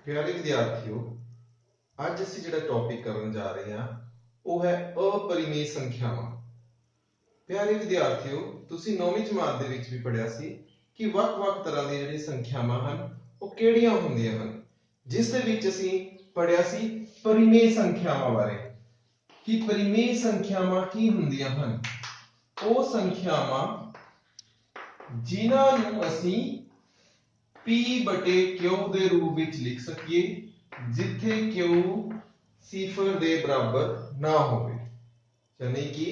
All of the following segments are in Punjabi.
प्यारे विद्यार्थियों, ਅੱਜ ਅਸੀਂ ਜਿਹੜਾ ਟੌਪਿਕ ਕਰਨ ਜਾ ਰਹੇ ਹਾਂ ਉਹ ਹੈ अपरिमेय ਸੰਖਿਆਵਾਂ। ਪਿਆਰੇ ਵਿਦਿਆਰਥੀਓ, ਤੁਸੀਂ 9ਵੀਂ ਜਮਾਤ ਦੇ ਵਿੱਚ ਵੀ ਪੜ੍ਹਿਆ ਸੀ ਕਿ ਵੱਖ-ਵੱਖ ਤਰ੍ਹਾਂ ਦੀਆਂ ਜਿਹੜੀਆਂ ਸੰਖਿਆਵਾਂ ਹਨ ਉਹ ਕਿਹੜੀਆਂ ਹੁੰਦੀਆਂ ਹਨ, ਜਿਸ ਦੇ ਵਿੱਚ ਅਸੀਂ ਪੜ੍ਹਿਆ ਸੀ ਪਰਿਮੇय ਸੰਖਿਆਵਾਂ ਬਾਰੇ ਕਿ ਪਰਿਮੇय ਸੰਖਿਆਵਾਂ ਕੀ ਹੁੰਦੀਆਂ ਹਨ। ਉਹ ਸੰਖਿਆਵਾਂ ਜਿਨ੍ਹਾਂ ਨੂੰ ਅਸੀਂ p/q ਦੇ ਰੂਪ ਵਿੱਚ ਲਿਖ ਸਕੀਏ जिथे q सिफर दे बराबर ना होवे, यानी कि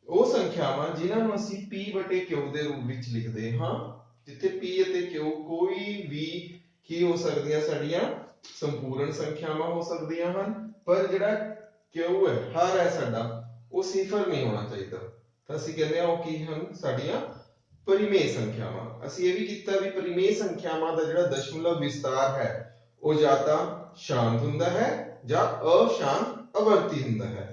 वो संख्यावां जिन्हां नूं असीं p/q दे रूप विच लिखदे हां जिथे p अते q कोई भी की हो सकदियां साडीआं संपूर्ण संख्यावां हो सकदियां हन, पर जिहड़ा q है हर है साडा वो सिफर नहीं होना चाहिए। तां असीं कहंदे हां वो की हन साडीआं परिमेय संख्यावां। असीं इह वी कीता भी परिमेय संख्यावां दा जिहड़ा दशमलव विस्तार है वो या तो शांत हुंदा है या अशांत आवर्ती हुंदा है।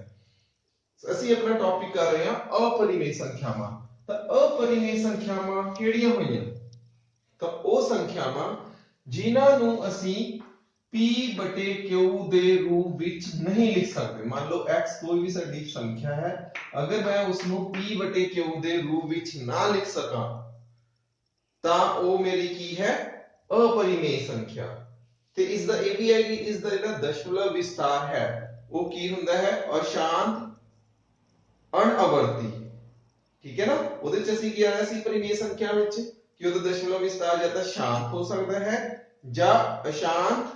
ਅਸੀਂ अपना टॉपिक कर रहे हैं अपरिमेय संख्यावां। ਤਾਂ अपरिमेय संख्यावां ਕਿਹੜੀਆਂ ਹੋਈਆਂ? ਤਾਂ ਉਹ ਸੰਖਿਆਵਾਂ ਜਿਨ੍ਹਾਂ ਨੂੰ ਅਸੀਂ p/q ਦੇ रूप ਵਿੱਚ नहीं लिख सकते। मान लो x कोई भी ਸਾਡੀ ਸੰਖਿਆ है, अगर मैं उसਨੂੰ p/q ਦੇ रूप ਵਿੱਚ ना लिख सका ਤਾਂ ਉਹ ਮੇਰੀ ਕੀ ਹੈ? अपरिमेय संख्या। ਤੇ ਇਸ ਦਾ ਇਹ ਵੀ ਹੈ ਕਿ ਇਸ ਦਾ ਜਿਹੜਾ ਦਸ਼ਮਲਵ ਵਿਸਤਾਰ ਹੈ ਉਹ ਕੀ ਹੁੰਦਾ ਹੈ? ਅਸ਼ਾਂਤ ਅਣਆਵਰਤੀ। ਠੀਕ ਹੈ ਨਾ? ਉਹਦੇ ਚ ਅਸੀਂ ਕੀ ਆਇਆ ਸੀ ਪਰਿਮੇय ਸੰਖਿਆ ਵਿੱਚ ਕਿ ਉਹਦਾ ਦਸ਼ਮਲਵ ਵਿਸਤਾਰ ਜਾਂ ਤਾਂ ਸ਼ਾਂਤ ਹੋ ਸਕਦਾ ਹੈ ਜਾਂ ਅਸ਼ਾਂਤ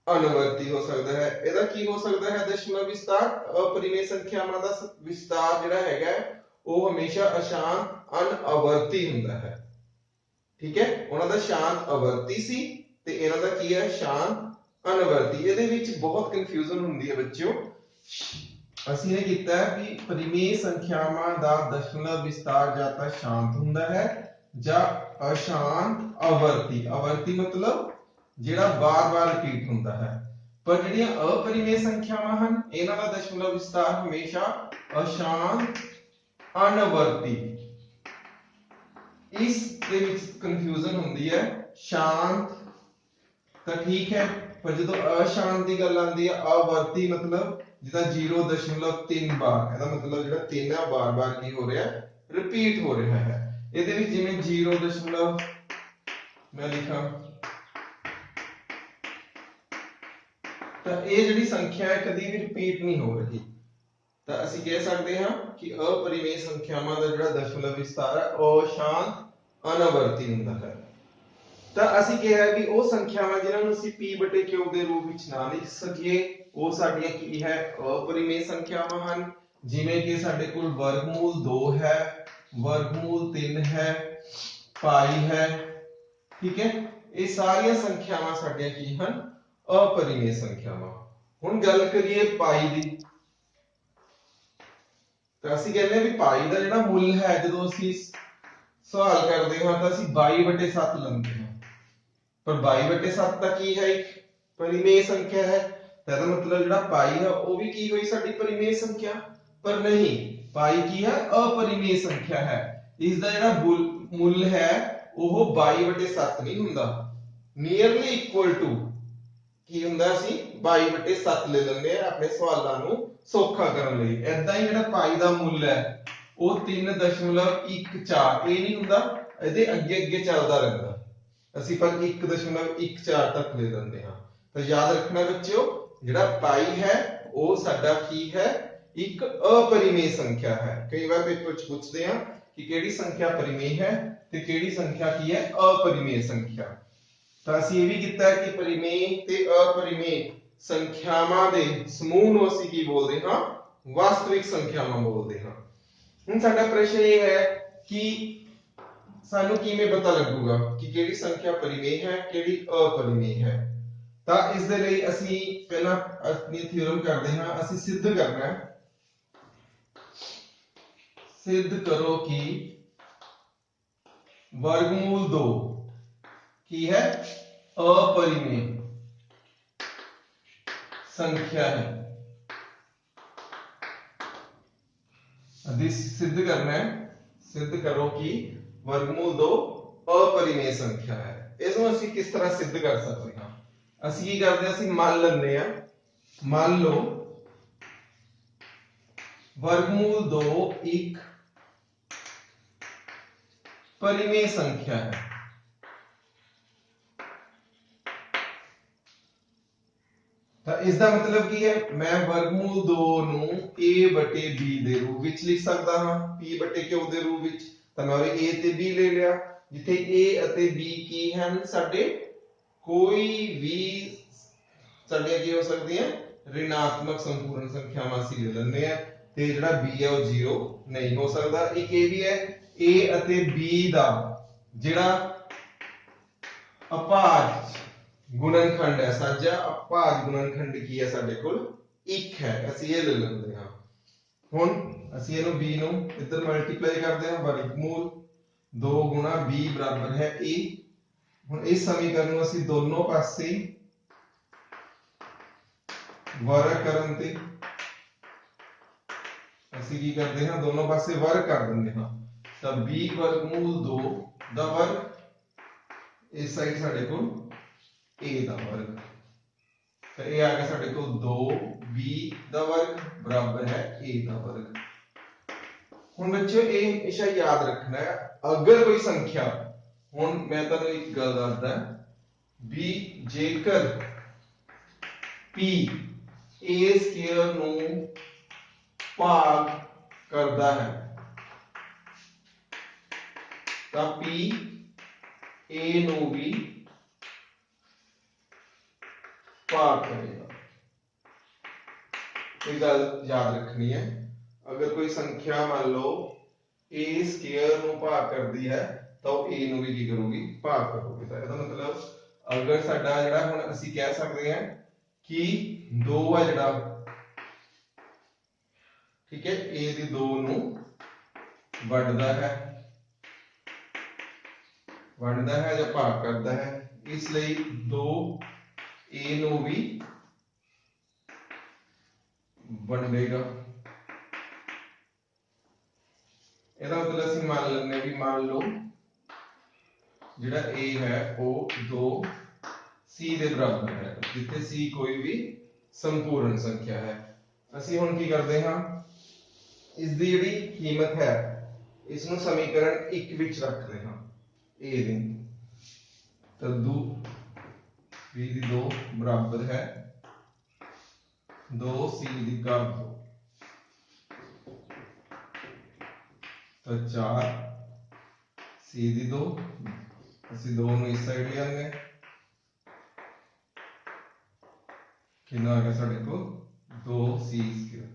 ਅਣਆਵਰਤੀ ਹੋ ਸਕਦਾ ਹੈ। ਇਹਦਾ ਕੀ ਹੋ ਸਕਦਾ ਹੈ ਦਸ਼ਮਲਵ ਵਿਸਤਾਰ? अपरिमेय ਸੰਖਿਆਵਾਂ ਦਾ ਵਿਸਤਾਰ ਜਿਹੜਾ ਹੈਗਾ ਉਹ ਹਮੇਸ਼ਾ ਅਸ਼ਾਂਤ ਅਣਆਵਰਤੀ ਹੁੰਦਾ ਹੈ। ਠੀਕ ਹੈ, ਉਹਨਾਂ ਦਾ ਸ਼ਾਂਤ ਆਵਰਤੀ ਸੀ ਤੇ ਇਹਨਾਂ ਦਾ ਕੀ ਹੈ? ਸ਼ਾਂਤ ਅਨਵਰਤੀ। ਇਹਦੇ ਵਿੱਚ ਬਹੁਤ ਕਨਫਿਊਜ਼ਨ ਹੁੰਦੀ ਹੈ ਬੱਚਿਓ। ਅਸੀਂ ਇਹ ਕੀਤਾ ਹੈ ਕਿ ਪਰਿਮੇय ਸੰਖਿਆਵਾਂ ਦਾ ਦਸ਼ਮਲਵ ਵਿਸਤਾਰ ਜਾਂ ਤਾਂ ਸ਼ਾਂਤ ਹੁੰਦਾ ਹੈ ਜਾਂ ਅਸ਼ਾਂਤ ਆਵਰਤੀ। ਆਵਰਤੀ ਮਤਲਬ ਜਿਹੜਾ ਬਾਰ-ਬਾਰ ਰਿਪੀਟ ਹੁੰਦਾ ਹੈ। ਪਰ ਜਿਹੜੀਆਂ अपरिमेय ਸੰਖਿਆਵਾਂ ਹਨ ਇਹਨਾਂ ਦਾ ਦਸ਼ਮਲਵ ਵਿਸਤਾਰ ਹਮੇਸ਼ਾ ਅਸ਼ਾਂਤ ਅਨਵਰਤੀ। इस ਦੇ ਵਿੱਚ ਕਨਫਿਊਜ਼ਨ ਹੁੰਦੀ ਹੈ। ਸ਼ਾਂਤ ਤਾਂ ਠੀਕ ਹੈ, ਪਰ ਜਦੋਂ ਅਸ਼ਾਂਤ ਦੀ ਗੱਲ ਆਉਂਦੀ ਹੈ ਆਵਰਤੀ ਮਤਲਬ ਜਿੱਦਾਂ 0.3 ਬਾਰ, ਇਹਦਾ ਮਤਲਬ ਜਿਹੜਾ 3 ਹੈ ਬਾਰ-ਬਾਰ ਕੀ ਹੋ ਰਿਹਾ? ਰਿਪੀਟ ਹੋ ਰਿਹਾ ਹੈ। ਇਹਦੇ ਵਿੱਚ ਜਿਵੇਂ 0. ਮੈਂ ਲਿਖਾਂ ਤਾਂ ਇਹ ਜਿਹੜੀ ਸੰਖਿਆ ਹੈ ਕਦੀ ਵੀ ਰਿਪੀਟ ਨਹੀਂ ਹੋ ਰਹੀ। ਤਾਂ ਅਸੀਂ ਕਹਿ ਸਕਦੇ ਹਾਂ ਕਿ अपरिमेय ਸੰਖਿਆਵਾਂ ਦਾ ਜਿਹੜਾ ਦਸ਼ਮਲਵ ਵਿਸਤਾਰ ਹੈ ਉਹ ਸ਼ਾਂਤ ਅਨਵਰਤੀ ਹੁੰਦਾ ਹੈ। ਤਾਂ ਅਸੀਂ ਕਿਹਾ ਕਿ ਉਹ ਸੰਖਿਆਵਾਂ ਜਿਨ੍ਹਾਂ ਨੂੰ ਅਸੀਂ p/q ਦੇ ਰੂਪ ਵਿੱਚ ਨਾ ਲਿਖ ਸਕੀਏ ਉਹ ਸਾਡੀਆਂ ਕੀ ਹੈ? अपरिमेय ਸੰਖਿਆਵਾਂ ਹਨ। ਜਿਵੇਂ ਕਿ ਸਾਡੇ ਕੋਲ ਵਰਗਮੂਲ 2 ਹੈ, ਵਰਗਮੂਲ 3 ਹੈ, ਪਾਈ ਹੈ। ਠੀਕ ਹੈ, ਇਹ ਸਾਰੀਆਂ ਸੰਖਿਆਵਾਂ ਸਾਡੀਆਂ ਕੀ ਹਨ? अपरिमेय ਸੰਖਿਆਵਾਂ। ਹੁਣ ਗੱਲ ਕਰੀਏ ਪਾਈ ਦੀ। ਤਾਂ ਅਸੀਂ ਕਹਿੰਦੇ ਵੀ ਪਾਈ ਦਾ ਜਿਹੜਾ ਮੁੱਲ ਹੈ ਜਦੋਂ ਅਸੀਂ ਸਵਾਲ ਕਰਦੇ ਹਾਂ ਤਾਂ ਅਸੀਂ 22/7 ਲੈਂਦੇ ਹਾਂ, ਪਰ 22/7 ਤਾਂ ਕੀ ਹੈ? ਇੱਕ ਪਰਿਮੇय ਸੰਖਿਆ ਹੈ। ਤਾਂ ਇਹਦਾ ਮਤਲਬ ਜਿਹੜਾ ਪਾਈ ਹੈ ਉਹ ਵੀ ਕੀ ਹੋਈ ਸਾਡੀ ਪਰਿਮੇय ਸੰਖਿਆ? ਪਰ ਨਹੀਂ, ਪਾਈ ਕੀ ਹੈ? अपरिमेय ਸੰਖਿਆ ਹੈ। ਇਸ ਦਾ ਜਿਹੜਾ ਮੁੱਲ ਹੈ ਉਹ 22/7 ਨਹੀਂ ਹੁੰਦਾ, ਨੀਅਰਲੀ ਇਕੁਅਲ ਟੂ ਕੀ ਹੁੰਦਾ? ਅਸੀਂ 22/7 ਲੈ ਲੈਂਦੇ ਆ ਆਪਣੇ ਸਵਾਲਾਂ ਨੂੰ ਸੌਖਾ ਕਰਨ ਲਈ। ਐਦਾਂ ਹੀ ਜਿਹੜਾ ਪਾਈ ਦਾ ਮੁੱਲ ਹੈ ਉਹ 3.14 ਇਹ ਨਹੀਂ ਹੁੰਦਾ, ਇਹਦੇ ਅੱਗੇ ਅੱਗੇ ਚੱਲਦਾ ਰਹਿੰਦਾ। ਅਸੀਂ ਪਰ 1.14 ਤੱਕ ਲੈ ਲੈਂਦੇ ਹਾਂ। ਤਾਂ ਯਾਦ ਰੱਖਣਾ ਬੱਚਿਓ, ਜਿਹੜਾ ਪਾਈ ਹੈ ਉਹ ਸਾਡਾ ਕੀ ਹੈ? ਇੱਕ अपरिमेय ਸੰਖਿਆ ਹੈ। ਕਈ ਵਾਰ ਪੇਪਰ ਵਿੱਚ ਪੁੱਛਦੇ ਆ ਕਿ ਕਿਹੜੀ ਸੰਖਿਆ ਪਰਿਮੇय ਹੈ ਤੇ ਕਿਹੜੀ ਸੰਖਿਆ ਕੀ ਹੈ? अपरिमेय ਸੰਖਿਆ। ਤਾਂ ਅਸੀਂ ਇਹ ਵੀ ਕੀਤਾ ਹੈ ਕਿ ਪਰਿਮੇय ਤੇ अपरिमेय ਸੰਖਿਆਵਾਂ ਦੇ ਸਮੂਹ ਨੂੰ ਅਸੀਂ ਕੀ ਬੋਲਦੇ ਹਾਂ? ਵਾਸਤਵਿਕ ਸੰਖਿਆਵਾਂ ਬੋਲਦੇ ਹਾਂ। ਹੁਣ ਸਾਡਾ ਪ੍ਰਸ਼ਨ ਇਹ ਹੈ ਕਿ ਸਾਨੂੰ ਕਿਵੇਂ ਪਤਾ ਲੱਗੂਗਾ ਕਿ ਕਿਹੜੀ ਸੰਖਿਆ ਪਰਿਮੇय ਹੈ ਕਿਹੜੀ अपरिमेय ਹੈ? ਤਾਂ ਇਸ ਦੇ ਲਈ ਅਸੀਂ ਪਹਿਲਾਂ ਆਪਣੀ ਥਿਉਰਮ ਕਰਦੇ ਹਾਂ। ਅਸੀਂ ਸਿੱਧ ਕਰਨਾ ਹੈ। सिद्ध करो कि वर्गमूल 2 की है? अपरिमेय संख्या है। सिद्ध करना है। सिद्ध करो कि वर्गमूल 2 अपरिमेय संख्या है। इसमें ਅਸੀਂ किस तरह सिद्ध कर सकते हैं? ਅਸੀਂ ਕੀ ਕਰਦੇ ਹਾਂ, ਅਸੀਂ ਮੰਨ ਲੈਂਦੇ ਆ, ਮੰਨ ਲਓ वर्गमूल 2 एक परिमेय संख्या है। तो इसका मतलब की है, मैं वर्गमूल 2 ਨੂੰ a बटे b ਦੇ ਰੂਪ ਵਿੱਚ ਲਿਖ ਸਕਦਾ ਹਾਂ, p बटे q ਦੇ ਰੂਪ ਵਿੱਚ। ਤਾਂ ਮੈਂ a ਤੇ b ਲੈ ਲਿਆ, ਜਿੱਥੇ a ਅਤੇ b ਕੀ ਹਨ ਸਾਡੇ, ਕੋਈ ਵੀ ਸਾਡੇ ਕੀ ਹੋ ਸਕਦੀਆਂ, ऋणात्मक संपूर्ण संख्यावां ਅਸੀਂ ਲੈ ਲੈਂਦੇ ਆ, ਤੇ ਜਿਹੜਾ b ਹੈ ਉਹ 0 ਨਹੀਂ ਹੋ ਸਕਦਾ। ਇੱਕ ਇਹ ਵੀ ਹੈ, a ਅਤੇ b ਦਾ ਜਿਹੜਾ ਅਭਾਜ ਗੁਣਨਖੰਡ ਹੈ, ਸਾਂਝਾ ਅਭਾਜ ਗੁਣਨਖੰਡ ਕੀ ਹੈ ਸਾਡੇ ਕੋਲ, 1 ਹੈ, ਅਸੀਂ ਇਹ ਲੈ ਲੈਂਦੇ ਹਾਂ। ਹੁਣ ਅਸੀਂ ਇਹਨੂੰ b ਨੂੰ ਇੱਧਰ ਮਲਟੀਪਲਾਈ ਕਰਦੇ ਹਾਂ, ਵਰਗਮੂਲ 2 ਗੁਣਾ b ਬਰਾਬਰ ਹੈ a। ਹੁਣ ਇਸ ਸਮੀਕਰਨ ਨੂੰ ਅਸੀਂ ਦੋਨੋਂ ਪਾਸੇ वर्ग करन ते ਅਸੀਂ ਕੀ ਕਰਦੇ ਹਾਂ, ਦੋਨੋਂ ਪਾਸੇ वर्ग कर ਦਿੰਦੇ ਹਾਂ। ਤਾਂ b वर्गमूल 2 ਦਾ वर्ग, ਇਸ ਸਾਈਡ ਸਾਡੇ ਕੋਲ a ਦਾ वर्ग, ਤਾਂ ਇਹ ਆ ਗਿਆ ਸਾਡੇ ਕੋਲ 2b ਦਾ वर्ग ਬਰਾਬਰ ਹੈ a ਦਾ वर्ग। ਹੁਣ ਬੱਚਿਓ ਇਹ ਹਮੇਸ਼ਾ ਯਾਦ ਰੱਖਣਾ ਹੈ, ਅਗਰ ਕੋਈ ਸੰਖਿਆ, ਹੁਣ ਮੈਂ ਤੁਹਾਨੂੰ ਇੱਕ ਗੱਲ ਦੱਸਦਾ ਵੀ ਜੇਕਰ p a ਸਕੁਅਰ ਨੂੰ ਭਾਗ ਕਰਦਾ ਹੈ ਤਾਂ p a ਨੂੰ ਵੀ ਭਾਗ ਕਰੇਗਾ। ਇਹ ਗੱਲ ਯਾਦ ਰੱਖਣੀ ਹੈ, ਅਗਰ ਕੋਈ ਸੰਖਿਆ ਮੰਨ ਲਓ a ਸਕੁਅਰ ਨੂੰ ਭਾਗ ਕਰਦੀ ਹੈ ਤਾਂ ਉਹ a ਨੂੰ ਵੀ ਕੀ ਕਰੂਗੀ, ਭਾਗ ਕਰੂਗੀ। ਤਾਂ ਇਹਦਾ ਮਤਲਬ ਅਗਰ ਸਾਡਾ ਜਿਹੜਾ ਹੁਣ ਅਸੀਂ ਕਹਿ ਸਕਦੇ ਹਾਂ कि 2 है जड़ा, ठीक है, a दी 2 ਨੂੰ ਵੰਡਦਾ ਹੈ ਜਾਂ ਭਾਗ ਕਰਦਾ ਹੈ, ਇਸ ਲਈ 2 a ਨੂੰ ਵੀ ਵੰਡੇਗਾ। ਇਹਦਾ ਮਤਲਬ ਅਸੀਂ ਮੰਨ ਲੈਂਦੇ ਵੀ ਮੰਨ ਲਓ ਜਿਹੜਾ a ਹੈ ਉਹ 2 c ਦੇ ਬਰਾਬਰ ਹੈ, ਜਿੱਥੇ c ਕੋਈ ਵੀ ਸੰਪੂਰਨ ਸੰਖਿਆ ਹੈ। ਅਸੀਂ ਹੁਣ ਕੀ ਕਰਦੇ ਹਾਂ, ਇਸ ਦੀ ਜਿਹੜੀ ਕੀਮਤ ਹੈ ਇਸ ਨੂੰ ਸਮੀਕਰਨ 1 ਵਿੱਚ ਰੱਖਦੇ ਹਾਂ a ਦੀ, ਤਾਂ 2 b ਦੀ 2 ਬਰਾਬਰ ਹੈ 2 c ਦੀ ਘਾਤ 2, ਤਾਂ 4 c ਦੀ 2, ਅਸੀਂ 2 ਨੂੰ ਇਸ ਸਾਈਡ ਲੈ ਆਉਂਦੇ ਹਾਂ, कितना आ गया साढ़े को 2c स्क्वायर,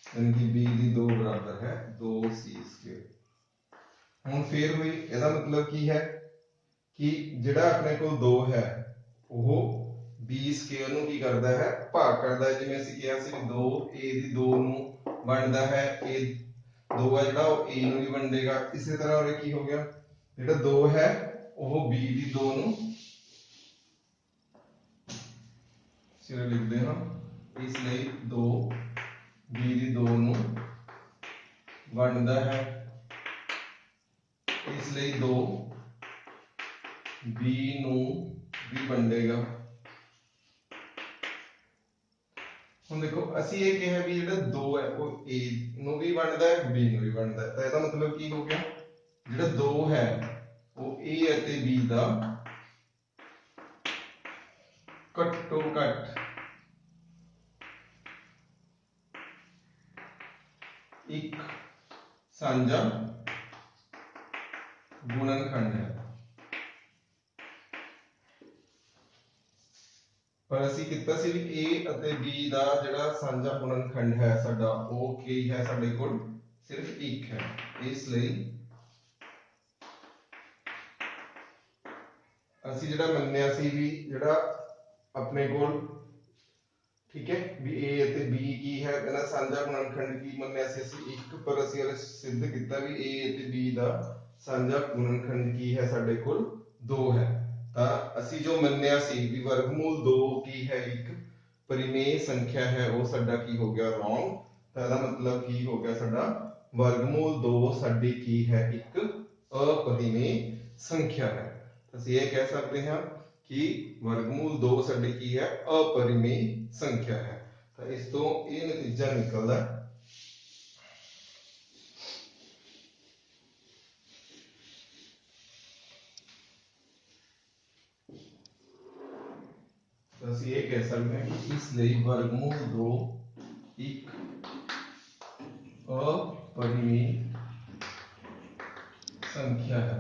यानी कि b ਦੀ 2 बराबर है 2c स्क्वायर। ਹੁਣ ਫੇਰ ਹੋਈ, ਇਹਦਾ ਮਤਲਬ ਕੀ ਹੈ ਕਿ ਜਿਹੜਾ ਆਪਣੇ ਕੋਲ 2 ਹੈ ਉਹ b ਸਕੁਅਰ ਨੂੰ ਕੀ ਕਰਦਾ ਹੈ, ਭਾਗ ਕਰਦਾ ਹੈ। ਜਿਵੇਂ ਅਸੀਂ ਕਿਹਾ ਸੀ 2a ਦੀ 2 ਨੂੰ ਵੰਡਦਾ ਹੈ, a 2 ਹੈ ਜਿਹੜਾ ਉਹ a ਨੂੰ ਵੀ ਵੰਡੇਗਾ। ਇਸੇ ਤਰ੍ਹਾਂ ਉਰੇ ਕੀ ਹੋ ਗਿਆ, ਜਿਹੜਾ 2 ਹੈ ਉਹ b ਦੀ 2 ਨੂੰ सिरे लिखते हैं, इसलिए 2 b ਦੀ 2 ਨੂੰ ਵੰਡਦਾ ਹੈ, ਇਸ ਲਈ 2 b ਨੂੰ ਵੀ ਵੰਡੇਗਾ। ਹੁਣ ਦੇਖੋ ਅਸੀਂ ਇਹ ਕਿਹਾ ਵੀ ਜਿਹੜਾ 2 ਹੈ ਉਹ a ਨੂੰ ਵੀ ਵੰਡਦਾ ਹੈ, b ਨੂੰ ਵੀ ਵੰਡਦਾ ਹੈ, ਤਾਂ ਇਹਦਾ ਮਤਲਬ ਕੀ ਹੋ ਗਿਆ, ਜਿਹੜਾ 2 ਹੈ ਉਹ a ਅਤੇ b ਦਾ ਘੱਟੋ ਘੱਟ ਇੱਕ ਸਾਂਝਾ ਗੁਣਨਖੰਡ ਹੈ। ਪਰ ਅਸੀਂ ਕੀਤਾ ਸੀ ਵੀ a ਅਤੇ b ਦਾ ਜਿਹੜਾ ਸਾਂਝਾ ਗੁਣਨਖੰਡ ਹੈ ਸਾਡਾ ਉਹ ਕੀ ਹੈ, ਸਾਡੇ ਕੋਲ ਸਿਰਫ 1 ਹੈ। ਇਸ ਲਈ ਅਸੀਂ ਜਿਹੜਾ ਮੰਨਿਆ ਸੀ ਵੀ ਜਿਹੜਾ ਆਪਣੇ ਕੋਲ, ठीक है, भी a ਅਤੇ b ਕੀ ਹੈ, ਇਹਦਾ ਸਾਂਝਾ ਗੁਣਨਖੰਡ ਕੀ ਮੰਨਿਆ ਸੀ ਅਸੀਂ 1, ਪਰ ਅਸੀਂ ਇਹ ਸਿੱਧ ਕੀਤਾ ਵੀ a ਅਤੇ b ਦਾ ਸਾਂਝਾ ਗੁਣਨਖੰਡ ਕੀ ਹੈ, ਸਾਡੇ ਕੋਲ 2 ਹੈ। ਤਾਂ ਅਸੀਂ ਜੋ ਮੰਨਿਆ ਸੀ ਵੀ ਵਰਗਮੂਲ 2 ਕੀ ਹੈ, ਇੱਕ ਪਰਿਮੇय ਸੰਖਿਆ ਹੈ, ਉਹ ਸਾਡਾ ਕੀ ਹੋ ਗਿਆ, ਰੋਂਗ। ਤਾਂ ਇਹਦਾ ਮਤਲਬ ਕੀ ਹੋ ਗਿਆ, ਸਾਡਾ ਵਰਗਮੂਲ 2 ਸਾਡੀ ਕੀ ਹੈ, ਇੱਕ अपरिमेय संख्या है। ਅਸੀਂ ਇਹ ਕਹਿ ਸਕਦੇ ਹਾਂ कि वर्गमूल 2 साडी की है अपरिमेय संख्या है। तो इस तो ये नतीजा निकलदा तो ਅਸੀਂ ਇਹ ਕਹਿ ਸਕਦੇ ਹਾਂ ਕਿ ਇਸ ਲਈ वर्गमूल 2 एक अपरिमेय संख्या है।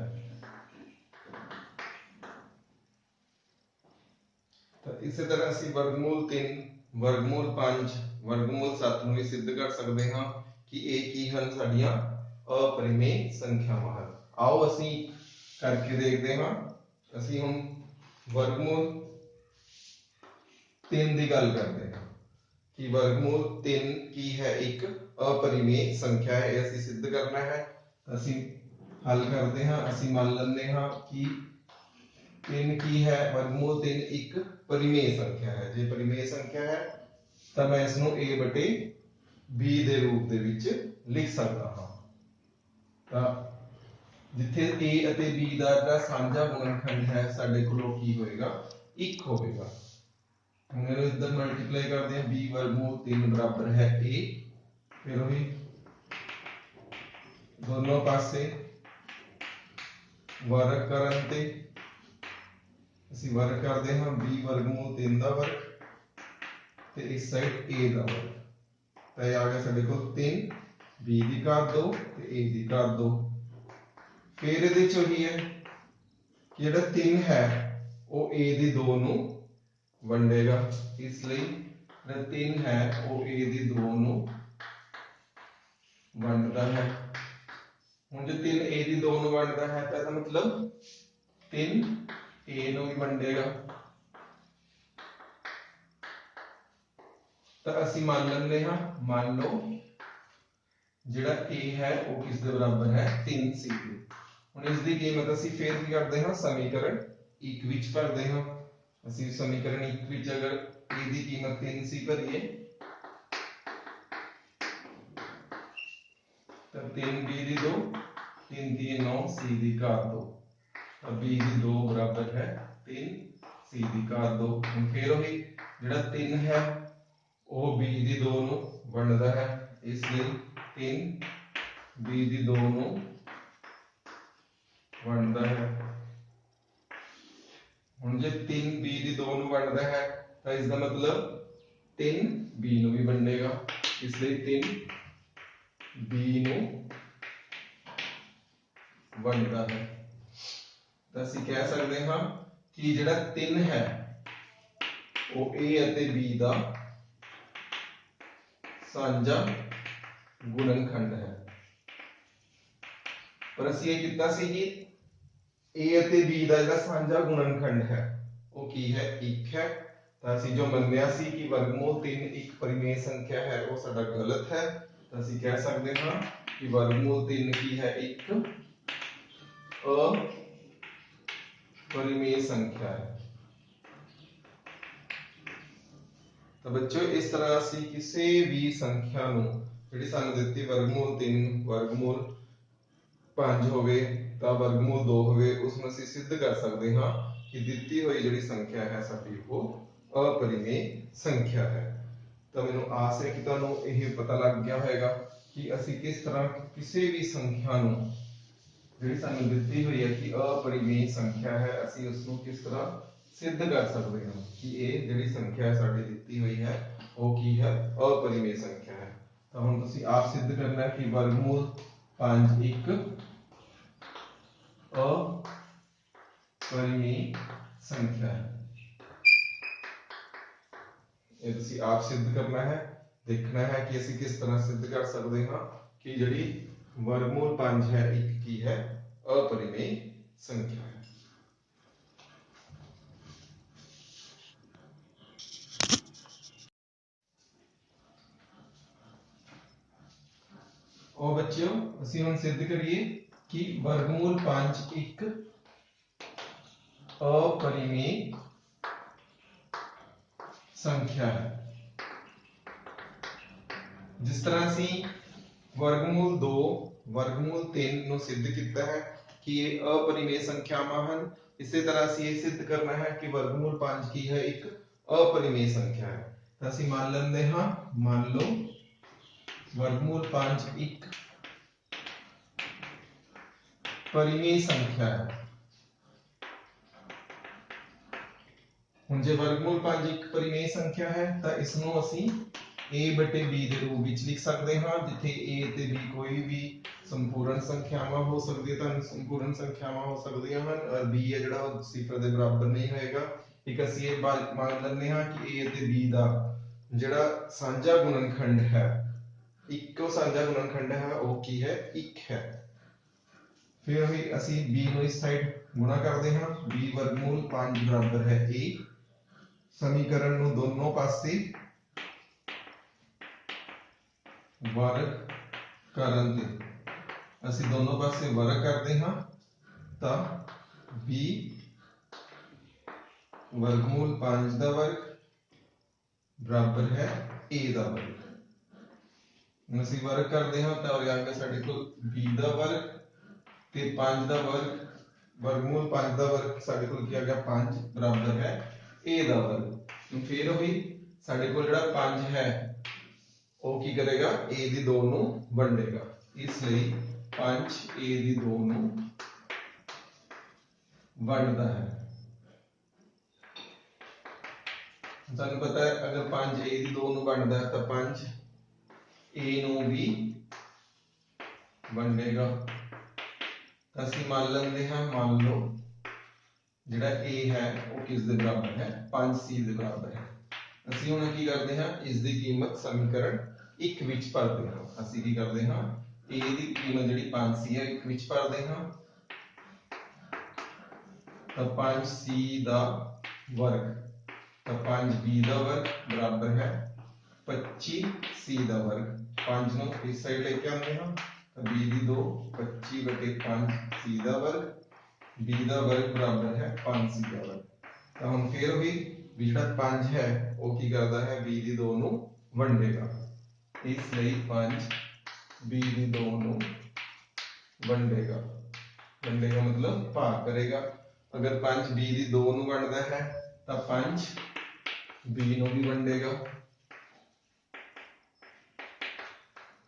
तो इसी तरह ਅਸੀਂ वर्गमूल 3 वर्गमूल 5 वर्गमूल 7 ਨੂੰ ਵੀ ਸਿੱਧ ਕਰ ਸਕਦੇ ਹਾਂ ਕਿ ਇਹ ਕੀ ਹਨ ਸਾਡੀਆਂ अपरिमेय ਸੰਖਿਆਵਾਂ ਹਨ। ਆਓ ਅਸੀਂ ਕਰਕੇ ਦੇਖਦੇ ਹਾਂ। ਅਸੀਂ ਹੁਣ वर्गमूल 3 ਦੀ ਗੱਲ ਕਰਦੇ ਹਾਂ कि वर्गमूल 3 की है एक अपरिमेय संख्या है। ऐसी सिद्ध करना है। ਅਸੀਂ हल करते हैं। ਅਸੀਂ मान लेते हैं कि 3 की है वर्गमूल 3 एक परिमेय संख्या है। जे परिमेय संख्या है तो मैं इसਨੂੰ a बटे b ਦੇ ਰੂਪ ਦੇ ਵਿੱਚ ਲਿਖ ਸਕਦਾ ਹਾਂ। ਤਾਂ ਜਿੱਥੇ a ਅਤੇ b ਦਾ ਜਿਹੜਾ ਸਾਂਝਾ ਗੁਣਨਖੰਡ ਹੈ ਸਾਡੇ ਕੋਲ ਉਹ ਕੀ ਹੋਏਗਾ 1 ਹੋਵੇਗਾ। हम इधर मल्टीप्लाई करते हैं b वर्गमूल 3 बराबर है a। फिर वही दोनों पासे वर्ग करन ते ਅਸੀਂ वर्ग करते हैं b वर्गमूल 3 ਦਾ वर्ग ਤੇ ਇਸ ਸਾਈਡ a ਦਾ वर्ग। ਤਾਂ ਇਹ ਆ ਗਿਆ ਸਾਡੇ ਕੋਲ 3 b ਦੀ ਘਾਤ 2 ਤੇ a ਦੀ ਘਾਤ 2। ਫਿਰ ਇਹਦੇ ਚ ਉਹੀ ਹੈ ਕਿ ਜਿਹੜਾ 3 ਹੈ ਉਹ a ਦੀ 2 ਨੂੰ ਵੰਡੇਗਾ। ਇਸ ਲਈ ਜਿਹੜਾ 3 ਹੈ ਉਹ a ਦੀ 2 ਨੂੰ ਵੰਡਦਾ ਹੈ। ਹੁਣ ਜੇ 3 a ਦੀ 2 ਨੂੰ ਵੰਡਦਾ ਹੈ ਤਾਂ ਇਹਦਾ ਮਤਲਬ 3 a ਨੂੰ ਵੀ ਵੰਡੇਗਾ। ਤਾਂ ਅਸੀਂ ਮੰਨ ਲੈਂਦੇ ਹਾਂ ਮੰਨ ਲਓ ਜਿਹੜਾ a ਹੈ ਉਹ ਕਿਸ ਦੇ ਬਰਾਬਰ ਹੈ 3c ਦੇ। ਹੁਣ ਇਸ ਦੀ ਕੀਮਤ ਅਸੀਂ ਫੇਰ ਕੀ ਕਰਦੇ ਹਾਂ ਸਮੀਕਰਨ 1 ਵਿੱਚ ਭਰਦੇ ਹਾਂ। ਅਸੀਂ समीकरण 1 ਵਿੱਚ अगर a ਦੀ ਕੀਮਤ 3c ਭਰੀਏ ਤਾਂ 3b ਦੀ 2 3 3 9 c ਦੀ ਘਾਤ 2 ਤਾਂ b ਦੀ 2 ਬਰਾਬਰ ਹੈ 3 c ਦੀ ਘਾਤ 2। ਹੁਣ ਫਿਰ ਉਹੀ ਜਿਹੜਾ 3 ਹੈ ਉਹ b ਦੀ 2 ਨੂੰ ਵੰਡਦਾ ਹੈ। ਇਸ ਲਈ 3 b ਦੀ 2 ਨੂੰ ਵੰਡਦਾ ਹੈ। ਹੁਣ ਜੇ 3 b ਦੀ 2 ਨੂੰ ਵੰਡਦਾ ਹੈ ਤਾਂ ਇਸ ਦਾ ਮਤਲਬ 3 b ਨੂੰ ਵੀ ਵੰਡੇਗਾ। ਇਸ ਲਈ 3 b ਨੂੰ ਵੰਡਦਾ ਹੈ। ਤਾਂ ਅਸੀਂ ਕਹਿ ਸਕਦੇ ਹਾਂ ਕਿ ਜਿਹੜਾ 3 ਹੈ ਉਹ a ਅਤੇ b ਦਾ ਸਾਂਝਾ ਗੁਣਨਖੰਡ ਹੈ। ਪਰ ਅਸੀਂ ਇਹ ਕੀਤਾ ਸੀ ਕਿ a ਅਤੇ b ਦਾ ਜਿਹੜਾ ਸਾਂਝਾ ਗੁਣਨਖੰਡ ਹੈ ਉਹ ਕੀ ਹੈ 1 ਹੈ। ਤਾਂ ਅਸੀਂ ਜੋ ਮੰਨਿਆ ਸੀ ਕਿ वर्गमूल 3 ਇੱਕ परिमेय संख्या है ਉਹ ਸਾਡਾ ਗਲਤ ਹੈ। ਤਾਂ ਅਸੀਂ ਕਹਿ ਸਕਦੇ ਹਾਂ कि वर्गमूल 3 ਕੀ है एक अपरिमेय संख्या है। ਤਾਂ ਬੱਚਿਓ ਇਸ ਤਰ੍ਹਾਂ ਅਸੀਂ ਕਿਸੇ ਵੀ ਸੰਖਿਆ ਨੂੰ ਜਿਹੜੀ ਸਾਨੂੰ ਦਿੱਤੀ वर्गमूल 3 वर्गमूल 5 ਹੋਵੇ ਤਾਂ वर्गमूल 2 ਹੋਵੇ ਉਸ ਨੂੰ ਅਸੀਂ सिद्ध कर सकते हाँ कि ਦਿੱਤੀ ਹੋਈ ਜਿਹੜੀ ਸੰਖਿਆ ਹੈ ਸਾਡੀ ਉਹ अपरिमेय संख्या है। तो मैंने आस है कि ਤੁਹਾਨੂੰ ਇਹ ਪਤਾ ਲੱਗ ਗਿਆ ਹੋਵੇਗਾ कि ਅਸੀਂ किस तरह ਕਿਸੇ ਵੀ ਸੰਖਿਆ ਨੂੰ ਜਿਹੜੀ ਸਾਨੂੰ ਦਿੱਤੀ ਹੋਈ ਹੈ कि अपरिमेय संख्या है ਅਸੀਂ ਉਸ ਨੂੰ किस तरह सिद्ध कर सकते हैं कि ਇਹ ਜਿਹੜੀ ਸੰਖਿਆ ਸਾਡੀ ਦਿੱਤੀ ਹੋਈ ਹੈ ਉਹ ਕੀ ਹੈ अपरिमेय संख्या है। ਤਾਂ ਹੁਣ ਤੁਸੀਂ ਆਪ सिद्ध करना है कि वर्गमूल 5 एक अपरिमेय संख्या है। ये तुसी आप सिद्ध करना है देखना है कि ਅਸੀਂ किस तरह सिद्ध कर सकते हैं कि ਜਿਹੜੀ वर्गमूल 5 है एक की है अपरिमेय संख्या है। और बच्चों ਅਸੀਂ ਹੁਣ सिद्ध करिए कि वर्गमूल 5 एक अपरिमेय संख्या है। जिस तरह ਅਸੀਂ वर्गमूल 2 वर्गमूल 3 ਨੂੰ सिद्ध ਕੀਤਾ है कि ये अपरिमेय संख्यावां ਹਨ इसी तरह ਅਸੀਂ ਇਹ सिद्ध करना है कि वर्गमूल 5 की है एक अपरिमेय संख्या है। तो ਅਸੀਂ मान लेंगे हाँ, मान लो वर्गमूल 5 एक परिमेय संख्या है। ਹੁਣ ਜੇ वर्गमूल 5 ਇੱਕ परिमेय संख्या है ਤਾਂ ਇਸ ਨੂੰ ਅਸੀਂ a बटे b ਦੇ ਰੂਪ ਵਿੱਚ ਲਿਖ ਸਕਦੇ ਹਾਂ, ਜਿੱਥੇ a ਤੇ b ਕੋਈ ਵੀ ਸੰਪੂਰਨ ਸੰਖਿਆਵਾਂ ਹੋ ਸਕਦੀਆਂ, ਤਾਂ ਸੰਪੂਰਨ ਸੰਖਿਆਵਾਂ ਹੋ ਸਕਦੀਆਂ ਹਨ, ਔਰ b ਹੈ ਜਿਹੜਾ ਉਹ ਸਿਫਰ ਦੇ ਬਰਾਬਰ ਨਹੀਂ ਹੋਏਗਾ। ਇੱਕ ਅਸੀਂ ਇਹ ਮੰਨ ਲੈਂਦੇ ਹਾਂ ਕਿ a ਅਤੇ b ਦਾ ਜਿਹੜਾ ਸਾਂਝਾ ਗੁਣਨਖੰਡ ਹੈ, ਇੱਕੋ ਸਾਂਝਾ ਗੁਣਨਖੰਡ ਹੈ, ਉਹ ਕੀ ਹੈ, 1 ਹੈ। ਫਿਰ ਅਸੀਂ b ਨੂੰ ਇਸ ਸਾਈਡ ਗੁਣਾ ਕਰਦੇ ਹਾਂ, b वर्गमूल 5 बराबर है a। समीकरण ਨੂੰ ਦੋਨੋਂ ਪਾਸੇ वर्ग ਕਰਨ ਤੇ ਅਸੀਂ ਦੋਨੋਂ ਪਾਸੇ वर्ग ਕਰਦੇ ਹਾਂ, ਤਾਂ b वर्गमूल 5 ਦਾ वर्ग बराबर है a ਦਾ वर्ग। ਹੁਣ ਅਸੀਂ वर्ग ਕਰਦੇ ਹਾਂ ਤਾਂ ਉਰੇ ਆ ਕੇ ਸਾਡੇ ਕੋਲ b ਦਾ वर्ग ਤੇ 5 ਦਾ वर्ग, वर्गमूल 5 ਦਾ वर्ग ਸਾਡੇ ਕੋਲ ਕੀ ਆ ਗਿਆ, 5 बराबर है a ਦਾ वर्ग। ਫਿਰ ਹੋਈ ਸਾਡੇ ਕੋਲ ਜਿਹੜਾ 5 ਹੈ ਉਹ ਕੀ ਕਰੇਗਾ, a ਦੀ 2 ਨੂੰ ਵੰਡੇਗਾ, ਇਸ ਲਈ 5 a ਦੀ 2 ਨੂੰ ਵੰਡਦਾ ਹੈ। ਸਾਨੂੰ ਪਤਾ ਹੈ ਅਗਰ 5 a ਦੀ 2 ਨੂੰ ਵੰਡਦਾ ਹੈ ਤਾਂ 5 a ਨੂੰ ਵੀ ਵੰਡੇਗਾ। ਤਾਂ ਅਸੀਂ ਮੰਨ ਲੈਂਦੇ ਹਾਂ, ਮੰਨ ਲਓ ਜਿਹੜਾ a ਹੈ ਉਹ ਕਿਸ ਦੇ ਬਰਾਬਰ ਹੈ, 5c ਦੇ ਬਰਾਬਰ ਹੈ। ਅਸੀਂ ਹੁਣ ਕੀ ਕਰਦੇ ਹਾਂ, ਇਸ ਦੀ ਕੀਮਤ ਸਮੀਕਰਨ 1 ਵਿੱਚ ਭਰਦੇ ਹਾਂ। ਅਸੀਂ ਕੀ ਕਰਦੇ ਹਾਂ, a ਦੀ ਕੀਮਤ ਜਿਹੜੀ 5c ਹੈ 1 ਵਿੱਚ ਭਰਦੇ ਹਾਂ, ਤਾਂ 5c ਦਾ वर्ग, ਤਾਂ 5b ਦਾ वर्ग बराबर है 25c ਦਾ वर्ग। 5 ਨੂੰ ਇਸ ਸਾਈਡ ਲੈ ਕੇ ਆਉਂਦੇ ਹਾਂ, ਤਾਂ b ਦੀ 2 25 ਬਟੇ 5c ਦਾ वर्ग, b ਦਾ वर्ग बराबर है 5c ਦਾ वर्ग। ਤਾਂ ਹੁਣ ਫੇਰ ਵੀ ਜਿਹੜਾ 5 ਹੈ ਉਹ ਕੀ ਕਰਦਾ ਹੈ, b ਦੀ 2 ਨੂੰ ਵੰਡੇਗਾ, ਇਸ ਲਈ 5 b ਦੀ 2 ਨੂੰ ਵੰਡੇਗਾ। ਵੰਡੇਗਾ मतलब ਭਾਗ ਕਰੇਗਾ। अगर 5 b ਦੀ 2 ਨੂੰ ਵੰਡਦਾ ਹੈ ਤਾਂ 5 b ਨੂੰ ਵੀ ਵੰਡੇਗਾ।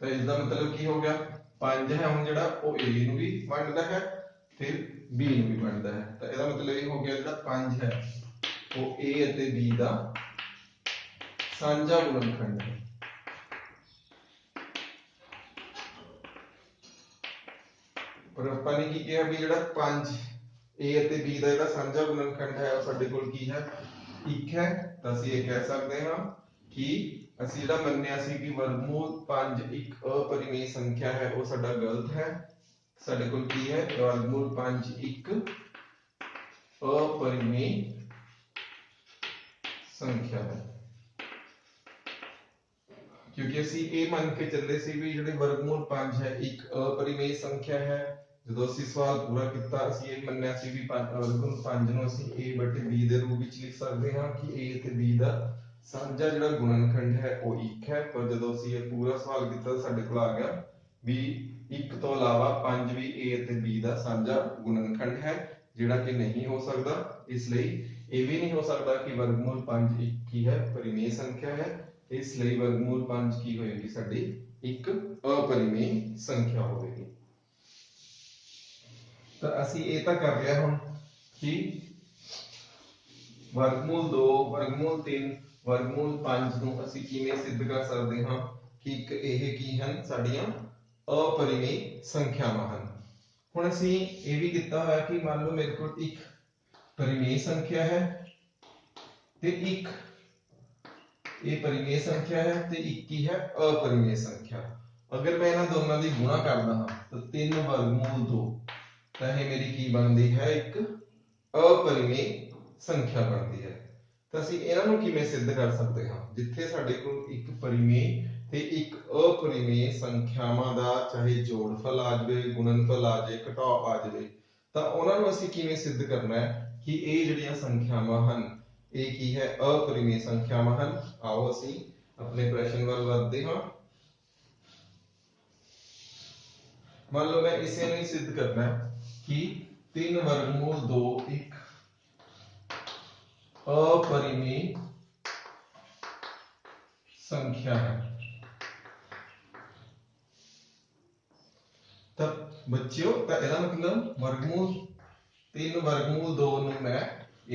ਤਾਂ ਇਸ ਦਾ ਮਤਲਬ ਕੀ ਹੋ ਗਿਆ, 5 ਹੈ ਹੁਣ ਜਿਹੜਾ ਉਹ a ਨੂੰ ਵੀ ਵੰਡਦਾ ਹੈ, ਫਿਰ b ਨੂੰ ਵੀ ਵੰਡਦਾ ਹੈ। ਤਾਂ ਇਹਦਾ ਮਤਲਬ ਇਹ ਹੋ ਗਿਆ ਜਿਹੜਾ 5 ਹੈ ਉਹ a ਅਤੇ b ਦਾ ਸਾਂਝਾ ਗੁਣਨਖੰਡ ਹੈ। ਪਰ ਆਪਾਂ ਨੇ ਕੀ ਕਿਹਾ ਵੀ ਜਿਹੜਾ 5 a ਅਤੇ b ਦਾ ਜਿਹੜਾ ਸਾਂਝਾ ਗੁਣਨਖੰਡ ਹੈ ਉਹ ਸਾਡੇ ਕੋਲ ਕੀ ਹੈ, 1 ਹੈ। ਤਾਂ ਅਸੀਂ ਇਹ ਕਹਿ ਸਕਦੇ ਹਾਂ ਕਿ ਅਸੀਂ ਜਿਹੜਾ ਮੰਨਿਆ ਸੀ ਕਿ वर्गमूल 5 ਇੱਕ अपरिमेय ਸੰਖਿਆ ਹੈ, ਉਹ ਸਾਡਾ ਗਲਤ ਹੈ। ਸਾਡੇ ਕੋਲ ਕੀ ਹੈ, वर्गमूल 5 ਇੱਕ अपरिमेय संख्या है, क्योंकि ਅਸੀਂ ਇਹ ਮੰਨ ਕੇ ਚੱਲੇ ਸੀ ਵੀ ਜਿਹੜੇ वर्गमूल 5 ਹੈ ਇੱਕ अपरिमेय ਸੰਖਿਆ ਹੈ। ਜਦੋਂ ਅਸੀਂ ਸਵਾਲ ਪੂਰਾ ਕੀਤਾ ਅਸੀਂ ਇਹ ਮੰਨਿਆ ਸੀ ਵੀ वर्गमूल 5 ਨੂੰ ਅਸੀਂ a ਬਟੇ b ਦੇ ਰੂਪ ਵਿੱਚ ਲਿਖ ਸਕਦੇ ਹਾਂ ਕਿ a ਅਤੇ b ਦਾ ਸਾਂਝਾ ਜਿਹੜਾ ਗੁਣਨਖੰਡ ਹੈ ਉਹ 1 ਹੈ। ਪਰ ਜਦੋਂ ਅਸੀਂ ਇਹ ਪੂਰਾ ਸਵਾਲ ਕੀਤਾ ਤਾਂ ਸਾਡੇ ਕੋਲ ਆ ਗਿਆ ਵੀ 1 ਤੋਂ ਇਲਾਵਾ 5 ਵੀ a ਅਤੇ b ਦਾ ਸਾਂਝਾ ਗੁਣਨਖੰਡ ਹੈ, ਜਿਹੜਾ ਕਿ ਨਹੀਂ ਹੋ ਸਕਦਾ। ਇਸ ਲਈ ਇਹ ਵੀ ਨਹੀਂ ਹੋ ਸਕਦਾ ਕਿ वर्गमूल 5 ਇੱਕ ਕੀ ਹੈ, परिमेय संख्या है। ਇਸ ਲਈ वर्गमूल 5 ਕੀ ਹੋਏਗੀ, ਸਾਡੀ ਇੱਕ अपरिमेय संख्या ਹੋਵੇਗੀ। ਤਾਂ ਅਸੀਂ ਇਹ ਤਾਂ ਕਰ ਲਿਆ ਹੁਣ ਕਿ वर्गमूल 2, वर्गमूल 3, वर्गमूल 5 ਨੂੰ ਅਸੀਂ ਕਿਵੇਂ ਸਿੱਧ ਕਰ ਸਕਦੇ ਹਾਂ ਕਿ ਇੱਕ ਇਹ ਕੀ ਹਨ, ਸਾਡੀਆਂ अपरिमेय ਸੰਖਿਆਵਾਂ ਹਨ। ਹੁਣ ਅਸੀਂ ਇਹ ਵੀ ਕੀਤਾ ਹੋਇਆ ਕਿ ਮੰਨ ਲਓ ਮੇਰੇ ਕੋਲ ਇੱਕ परिमेय संख्या है ਤੇ ਇੱਕ ਇਹ परिमेय संख्या है ਤੇ ਇੱਕ ਕੀ ਹੈ, अपरिमेय संख्या। अगर मैं ਇਹਨਾਂ ਦੋਨਾਂ ਦੀ ਗੁਣਾ ਕਰਦਾ ਹਾਂ ਤਾਂ 3 वर्गमूल 2, ਤਾਂ ਇਹ ਮੇਰੀ ਕੀ ਬਣਦੀ ਹੈ, ਇੱਕ अपरिमेय संख्या ਬਣਦੀ ਹੈ। ਤਾਂ ਅਸੀਂ ਇਹਨਾਂ ਨੂੰ ਕਿਵੇਂ ਸਿੱਧ ਕਰ ਸਕਦੇ ਹਾਂ, ਜਿੱਥੇ ਸਾਡੇ ਕੋਲ ਇੱਕ परिमेय ਤੇ ਇੱਕ अपरिमेय ਸੰਖਿਆਵਾਂ ਦਾ ਚਾਹੇ ਜੋੜਫਲ ਆ ਜਾਵੇ, ਗੁਣਨਫਲ ਆ ਜਾਵੇ, ਘਟਾਓ ਆ ਜਾਵੇ, ਤਾਂ ਉਹਨਾਂ ਨੂੰ ਅਸੀਂ ਕਿਵੇਂ ਸਿੱਧ ਕਰਨਾ ਹੈ ਕਿ ਇਹ ਜਿਹੜੀਆਂ ਸੰਖਿਆਵਾਂ ਹਨ ਇਹ ਕੀ ਹੈ, अपरिमेय ਸੰਖਿਆਵਾਂ ਹਨ। ਆਓ ਅਸੀਂ ਆਪਣੇ ਪ੍ਰਸ਼ਨ ਵੱਲ ਵਧਦੇ ਹਾਂ। मान लो मैं इसे नहीं सिद्ध करना है कि 3 वर्गमूल 2 एक अपरिमेय संख्या है। तब बच्चों ਇਹਦਾ मतलब वर्गमूल 3 वर्गमूल 2 ਨੂੰ मैं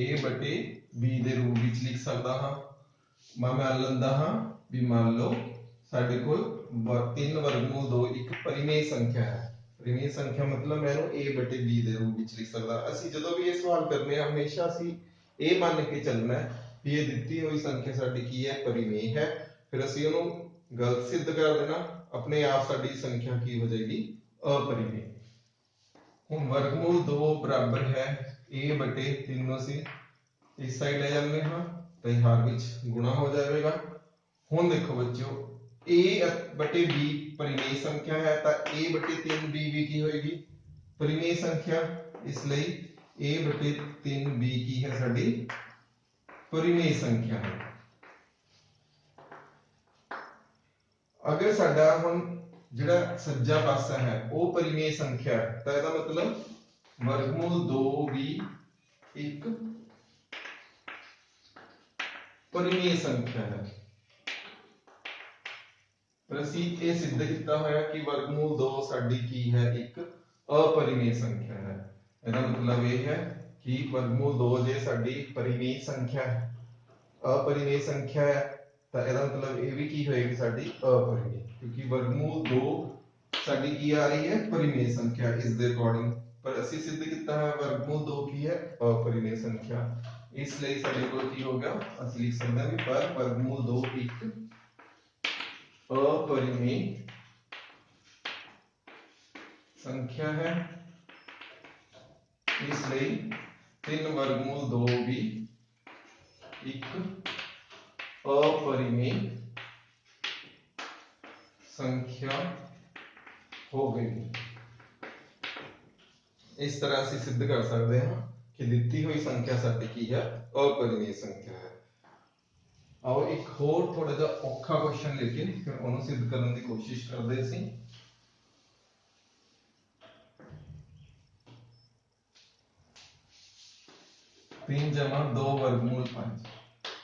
a बटे b ਦੇ ਰੂਪ ਵਿੱਚ ਲਿਖ ਸਕਦਾ ਹਾਂ। मैं मान ਲੈਂਦਾ ਹਾਂ ਵੀ ਮੰਨ ਲਓ ਸਾਡੇ ਕੋਲ 3 वर्गमूल 2 ਇੱਕ परिमेय संख्या है। परिमेय संख्या मतलब मैं ਇਹਨੂੰ a बटे b ਦੇ ਰੂਪ ਵਿੱਚ ਲਿਖ ਸਕਦਾ। ਅਸੀਂ ਜਦੋਂ ਵੀ ਇਹ ਸਵਾਲ ਕਰਨੇ ਆ ਹਮੇਸ਼ਾ ਅਸੀਂ ਇਹ ਮੰਨ ਕੇ ਚੱਲਣਾ ਹੈ ਵੀ ਇਹ ਦਿੱਤੀ ਹੋਈ ਸੰख्या ਸਾਡੀ ਕੀ ਹੈ, परिमेय है। फिर ਅਸੀਂ ਉਹਨੂੰ गलत सिद्ध कर देना, अपने आप साडी संख्या की हो जाएगी, अपरिमेय। ਹੁਣ वर्गमूल 2 बराबर है a बटे 3 ਅਸੀਂ इस साइड ले ਜਾਂਦੇ ਹਾਂ तो हर विच गुणा हो जाएगा। ਹੁਣ देखो बच्चों a बटे b परिमेय संख्या है तो a बटे 3b भी की होएगी, परिमेय संख्या। इसलिए a बटे 3b की है साडी परिमेय संख्या है। अगर साडा हुण जिहड़ा सज्जा पासा है वो परिमेय संख्या है तो इसका मतलब वर्गमूल 2 भी एक परिमेय संख्या है। पर असीं ये सिद्ध किया होया कि वर्गमूल 2 साडी की है एक अपरिमेय संख्या है। इसका मतलब ये है कि वर्गमूल 2 जे साडी परिमेय संख्या है, अपरिमेय संख्या है तो ਇਹਦਾ मतलब ये भी की होएगी साडी अपरिमेय, क्योंकि वर्गमूल 2 साडी की आ रही है परिमेय संख्या इस दे अकॉर्डिंग। पर ਅਸੀਂ सिद्ध किया है वर्गमूल 2 की है अपरिमेय संख्या, इसलिए साडे कोल की हो गया, ਅਸੀਂ लिख सकते हैं कि पर वर्गमूल 2 एक अपरिमेय संख्या है। इसलिए 3 वर्गमूल 2 भी एक अपरिमेय संख्या हो गई। इस तरह से सिद्ध कर सकते हैं कि दी हुई संख्या साडी की है अपरिमेय संख्या है। आओ एक होर थोड़ा जा औखा क्वेश्चन लेके फिर उन्होंने सिद्ध करने की कोशिश करते सी। 3 जमा 2 वर्गमूल 5।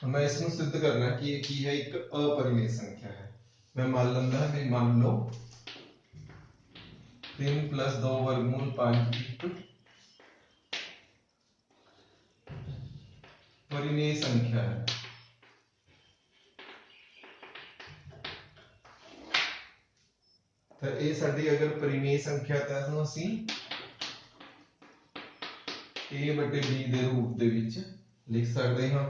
मैं इसमें सिद्ध करना कि ये है एक अपरिमेय संख्या है। मैं मान लेंदा भी मान लो 3 प्लस 2 वर्गमूल 5 एक परिमेय संख्या है। तो ये साडी अगर परिमेय संख्या तो इसनूं असीं a बटे b दे रूप दे विच लिख सकते हैं।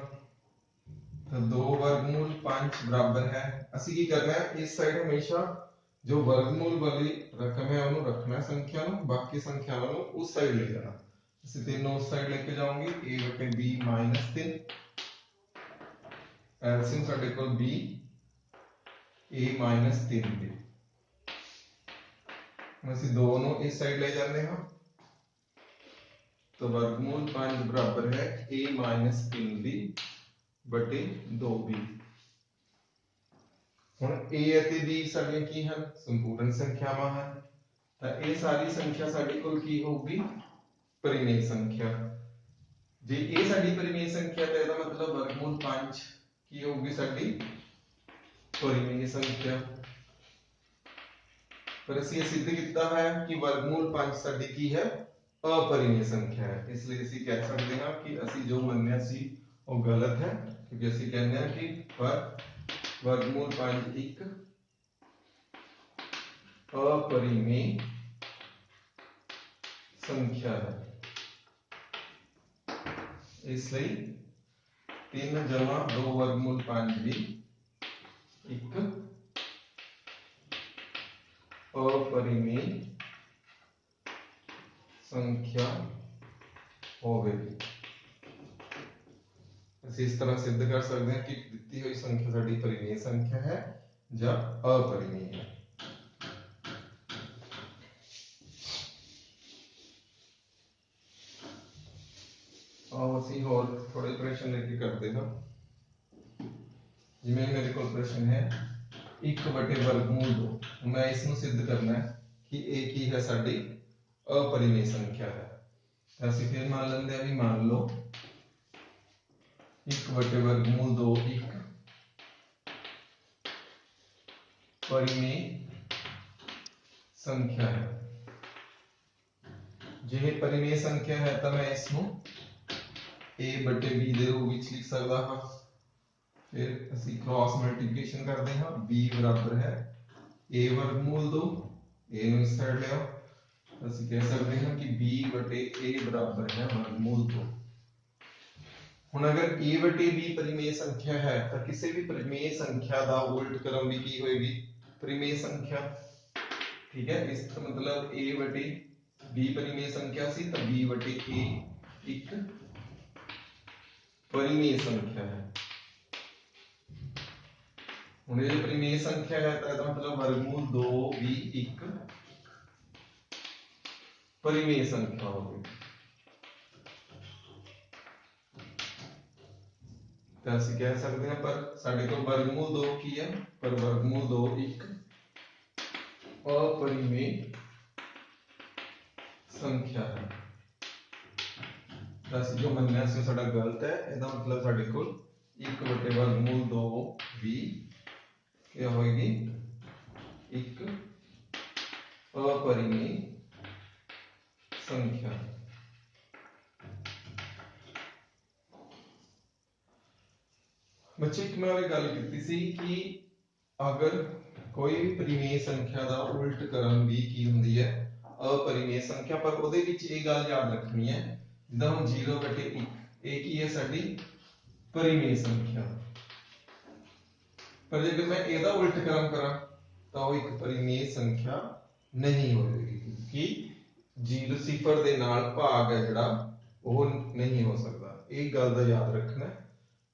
तो 2 वर्गमूल 5 बराबर है, ਅਸੀਂ ਕੀ करना है इस साइड हमेशा जो वर्गमूल वाली रकम है उन्होंने रखना है संख्या नु, बाकी संख्यावां नु उस साइड ले जाना। ਅਸੀਂ तीनों उस साइड लेके जाओगे a बटे b माइनस 3, एलसीएम साडे कोल b a माइनस 3 b। ਅਸੀਂ दो नु इस साइड ले जाने हां तो वर्गमूल 5 बराबर है a माइनस 3b बटे 2b। हुण a ਅਤੇ b साडियां की हैं संपूर्ण संख्यावां हैं तो ये सारी संख्या साडी कोल की होगी परिमेय संख्या। जे ये साडी परिमेय संख्या तो इसका मतलब वर्गमूल 5 की होगी साडी परिमेय संख्या। पर ਅਸੀਂ सिद्ध किया है कि वर्गमूल 5 साडी की है अपरिमेय संख्या है। इसलिए ਅਸੀਂ कह सकते हैं कि ਅਸੀਂ जो ਮੰਨਿਆ ਸੀ वो गलत है, क्योंकि ਅਸੀਂ कहते हैं कि पर वर्गमूल 5 एक अपरिमेय संख्या है। इसलिए 3 जमा 2 वर्गमूल 5 भी एक अपरिमेय संख्या हो गई। इस तरह सिद्ध कर सकते हैं कि दी हुई संख्या साडी परिमेय संख्या है या अपरिमेय है। और ਅਸੀਂ ਹੋਰ थोड़े प्रश्न लेके करते हैं। जिवें मेरे को प्रश्न है 1 बटे वर्गमूल 2, मैं इसमें सिद्ध करना है कि a की है साडी अपरिमेय संख्या है। तो ਅਸੀਂ फिर मान लेंगे भी मान लो 1 बटे वर्गमूल 2 एक परिमेय संख्या है। जे परिमेय संख्या है तो मैं इसको a बटे b ਦੇ ਰੂਪ ਵਿੱਚ ਲਿਖ ਸਕਦਾ ਹਾਂ। फिर ਅਸੀਂ क्रॉस मल्टीप्लिकेशन करते हैं, b बराबर है a वर्गमूल 2, a ਨੂੰ ਇਸ ਸਾਈਡ ਲਿਆਓ, ਅਸੀਂ ਕਹਿ ਸਕਦੇ ਹਾਂ कि b बटे a बराबर है वर्गमूल 2। ਹੁਣ अगर a बटे b परिमेय संख्या है तो किसी भी परिमेय संख्या का उल्ट क्रम भी की होएगी परिमेय संख्या। ठीक है, इसका मतलब a बटे b परिमेय संख्या सी तो b बटे a एक परिमेय संख्या है। ਹੁਣ ਇਹ परिमेय संख्या है तो इसका मतलब वर्गमूल 2 भी एक परिमेय संख्या होगी। तो ਅਸੀਂ कह सकते हैं पर साडे कोल वर्गमूल 2 की है, पर वर्गमूल 2 एक अपरिमेय संख्या है। तो ਅਸੀਂ जो ਮੰਨਿਆ ਸੀ ਸਾਡਾ ਗਲਤ ਹੈ। ਇਹਦਾ मतलब ਸਾਡੇ ਕੋਲ 1 बटे वर्गमूल 2 भी क्या होगी एक अपरिमेय संख्या। बच्चे एक मैं गल की सी कि अगर कोई भी परिमेय संख्या का उल्ट क्रम भी की होंगी है अपरिमेय संख्या, पर ਉਹਦੇ ਵਿੱਚ ਇਹ ਗੱਲ याद रखनी है जिदा हम 0 बटे 1 एक ही है साडी परिमेय संख्या, पर जब मैं ਇਹਦਾ उल्ट क्रम करा तो वो एक परिमेय संख्या नहीं होगी, क्योंकि 0 सिफर ਦੇ ਨਾਲ भाग है ਜਿਹੜਾ ਉਹ नहीं हो सकता। एक गल ਦਾ याद रखना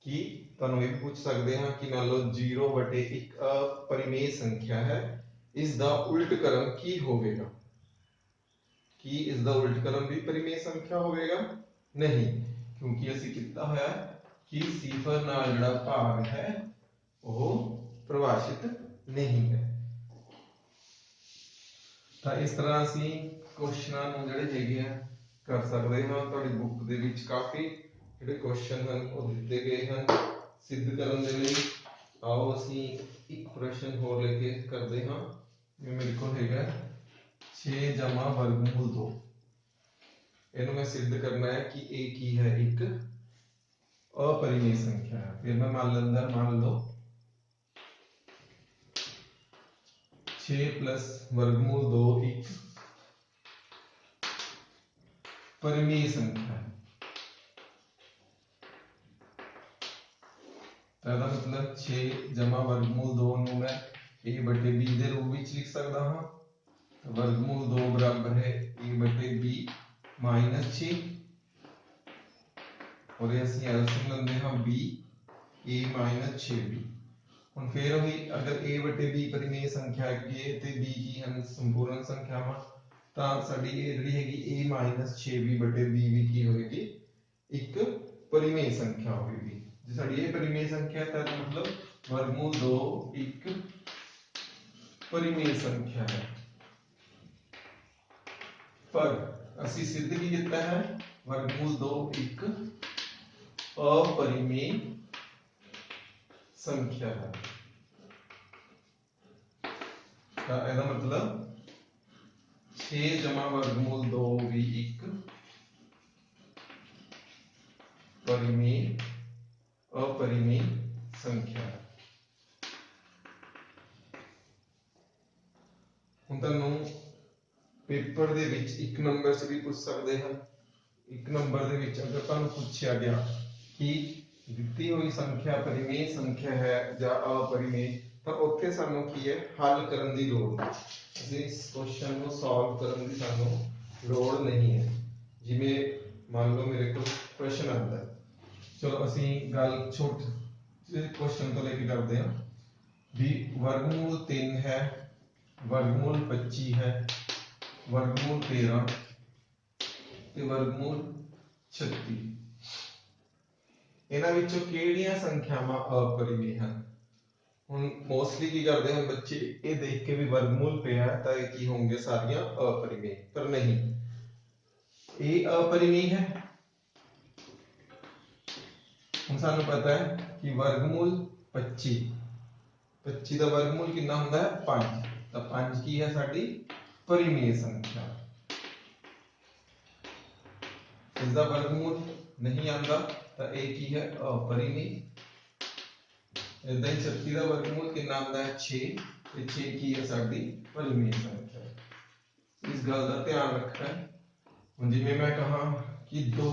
कि ਤੁਹਾਨੂੰ ਇਹ ਵੀ ਪੁੱਛ ਸਕਦੇ ਹਾਂ कि मान लो 0 बटे 1 अपरिमेय संख्या है, इसका उल्ट क्रम की होगा कि इसका उल्ट क्रम भी परिमेय संख्या होगा नहीं, क्योंकि ਅਸੀਂ ਕੀਤਾ ਹੋਇਆ कि सिफर ਨਾਲ ਜਿਹੜਾ ਭਾਗ है वो परिभाषित नहीं है। ਤਾਂ ਇਸ ਤਰ੍ਹਾਂ ਅਸੀਂ ਕੁਐਸਚਨਾਂ ਨੂੰ ਜਿਹੜੇ ਹੈਗੇ ਆ ਕਰ ਸਕਦੇ ਹਾਂ। ਤੁਹਾਡੀ ਬੁੱਕ ਦੇ ਵਿੱਚ ਕਾਫੀ ਜਿਹੜੇ ਕੁਐਸਚਨ ਹਨ ਉਹ ਦਿੱਤੇ ਗਏ ਹਨ सिद्ध करने के लिए। आओ ਅਸੀਂ एक प्रश्न होर लेके करते हाँ। ये मेरे को हैगा 6 जमा वर्गमूल 2, इन्हें मैं सिद्ध करना है कि a की है एक अपरिमेय संख्या है। फिर मैं मान लो 6 प्लस वर्गमूल 2 एक परिमेय संख्या है। ਇਹਦਾ मतलब 6 जमा वर्गमूल 2 ਨੂੰ मैं a बटे b ਦੇ ਰੂਪ ਵਿੱਚ ਲਿਖ ਸਕਦਾ ਹਾਂ। वर्गमूल 2 बराबर है a बटे b माइनस 6, और ये ਅਸੀਂ एलसीएम ਲੈਂਦੇ ਹਾਂ b a माइनस 6b। ਹੁਣ ਫੇਰ ਉਹੀ अगर a बटे b परिमेय संख्या a ਤੇ b ਕੀ ਹਨ ਸੰਪੂਰਨ ਸੰਖਿਆਵਾਂ, ਤਾਂ ਸਾਡੀ ਇਹ ਜਿਹੜੀ ਹੈਗੀ a माइनस 6b बटे b ਵੀ ਕੀ ਹੋਏਗੀ ਇੱਕ परिमेय संख्या होगी। साड़ी ये परिमेय संख्या है तो मतलब वर्गमूल 2 एक परिमेय संख्या है। पर ਅਸੀਂ सिद्ध की किया है वर्गमूल 2 एक अपरिमेय संख्या है। तो ਇਹਦਾ मतलब 6 जमा वर्गमूल 2 भी एक परिमेय अपरिमेय संख्या है। ਹੁਣ ਤੁਹਾਨੂੰ पेपर ਦੇ ਵਿੱਚ ਇੱਕ ਨੰਬਰ ਚ ਵੀ ਪੁੱਛ ਸਕਦੇ ਹਨ। ਇੱਕ ਨੰਬਰ ਦੇ ਵਿੱਚ ਅਗਰ ਤੁਹਾਨੂੰ ਪੁੱਛਿਆ ਗਿਆ ਕਿ ਦਿੱਤੀ ਹੋਈ ਸੰਖਿਆ परिमेय संख्या है ਜਾਂ अपरिमेय, ਤਾਂ ਉੱਥੇ ਸਾਨੂੰ ਕੀ ਹੈ ਹੱਲ ਕਰਨ ਦੀ ਲੋੜ ਨਹੀਂ। ਅਸੀਂ ਇਸ ਕੁਐਸਚਨ ਨੂੰ ਸੋਲਵ ਕਰਨ ਦੀ ਸਾਨੂੰ ਲੋੜ ਨਹੀਂ ਹੈ। ਜਿਵੇਂ ਮੰਨ ਲਓ ਮੇਰੇ ਕੋਲ ਪ੍ਰਸ਼ਨ ਆਉਂਦਾ, ਚਲੋ ਅਸੀਂ ਗੱਲ ਛੋਟੇ क्वेश्चन तो लेके करते हैं भी वर्गमूल 3 है, वर्गमूल 25 है, वर्गमूल 13 ते वर्गमूल 36, इन्हां विचों किहड़ियां संख्यावां अपरिमेय हैं। हुण मोस्टली की करते हैं बच्चे ये देख के भी वर्गमूल पिया है तो ये की होंगे सारियां अपरिमेय, पर नहीं ये अपरिमेय है। ਹੁਣ ਸਾਨੂੰ ਪਤਾ ਹੈ ਕਿ ਵਰਗਮੂਲ 25 25 ਦਾ ਵਰਗਮੂਲ ਕਿੰਨਾ ਹੁੰਦਾ ਹੈ 5 ਤਾਂ 5 ਕੀ ਹੈ ਸਾਡੀ ਪਰਿਮੇय ਸੰਖਿਆ। ਇਸ ਦਾ ਵਰਗਮੂਲ ਨਹੀਂ ਆਉਂਦਾ ਤਾਂ ਇਹ ਕੀ ਹੈ अपरिमेय। ਇਦਾਂ ਹੀ 36 ਦਾ ਵਰਗਮੂਲ ਕਿੰਨਾ ਆਉਂਦਾ ਹੈ 6 ਤੇ 6 ਕੀ ਹੈ ਸਾਡੀ ਪਰਿਮੇय ਸੰਖਿਆ। ਇਸ ਗੱਲ ਦਾ ਧਿਆਨ ਰੱਖਣਾ ਹੈ। ਹੁਣ ਜਿਵੇਂ ਮੈਂ ਕਹਾਂ ਕਿ 2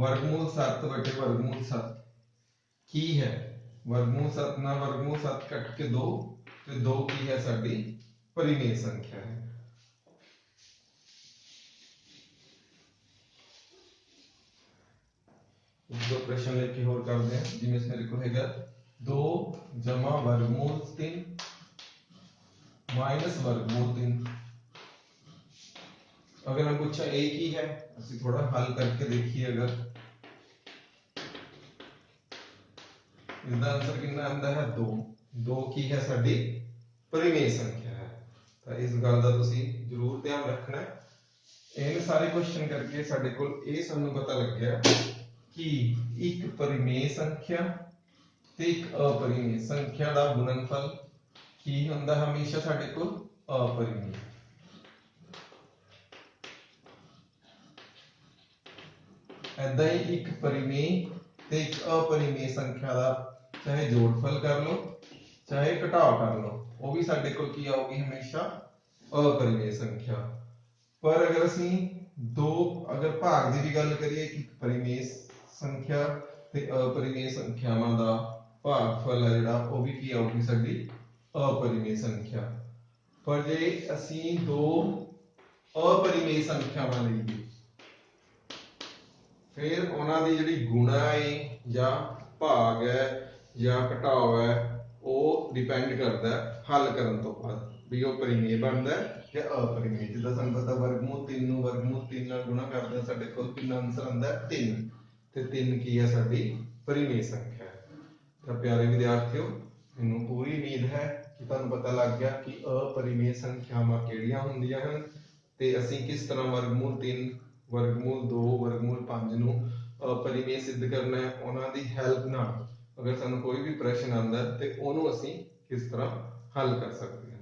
वर्गमूल 7 बटे वर्गमूल 7 की है वर्गमूल 7 ना वर्गमूल 7 कट के 2 तो 2 की है साडी परिमेय संख्या है। दो प्रश्न लेके और करते हैं जिसमें मेरे को हैगा 2 जमा वर्गमूल 3 माइनस वर्गमूल 3। अगर हम पूछा a की है ਅਸੀਂ थोड़ा हल करके देखिए। अगर इसका आंसर कितना आंदा है 2 2 की है साडी परिमेय संख्या है। तो इस गल का तुसी जरूर ध्यान रखना है। इन सारे क्वेश्चन करके साडे कोल ये सानू पता लग गया कि एक परिमेय संख्या ते एक अपरिमेय संख्या का गुणनफल की हुंदा हमेशा साडे कोल अपरिमेय। ऐदा ही एक परिमेय ते एक अपरिमेय संख्या का चाहे जोड़फल कर लो चाहे घटाव कर लो वो भी साडे कोल की आऊगी हमेशा अपरिमेय संख्या। पर अगर असी दो अगर भाग की भी गल करिए कि परिमेय संख्या ते अपरिमेय संख्यावां दा भागफल है जिहड़ा वो भी की आऊगी साडी अपरिमेय संख्या। पर जे असी दो अपरिमेय संख्यावां लईए फिर उन्हां दी जिहड़ी गुणा है या भाग है या घटाव है वो डिपेंड करता है हल करन तो बाद भी वो परिमेय बनता है या अपरिमेय। जिद्दां सानूं पता वर्गमूल 3 नूं वर्गमूल 3 नाल गुणा करदे साडे कोल कितना आंसर आंदा है 3 ते 3 की है साडी परिमेय संख्या है। तो प्यारे विद्यार्थियों मैनूं पूरी उम्मीद है कि तुहानूं पता लग गया कि अपरिमेय संख्यावां किहड़ियां हुंदियां हन ते असीं किस तरह वर्गमूल 3 वर्गमूल 2 वर्गमूल 5 नूं अपरिमेय सिद्ध करना है। उन्हां दी हेल्प नाल अगर सानूं कोई भी प्रश्न आंदा है ते ओनूं असीं किस तरह हल कर सकते हैं।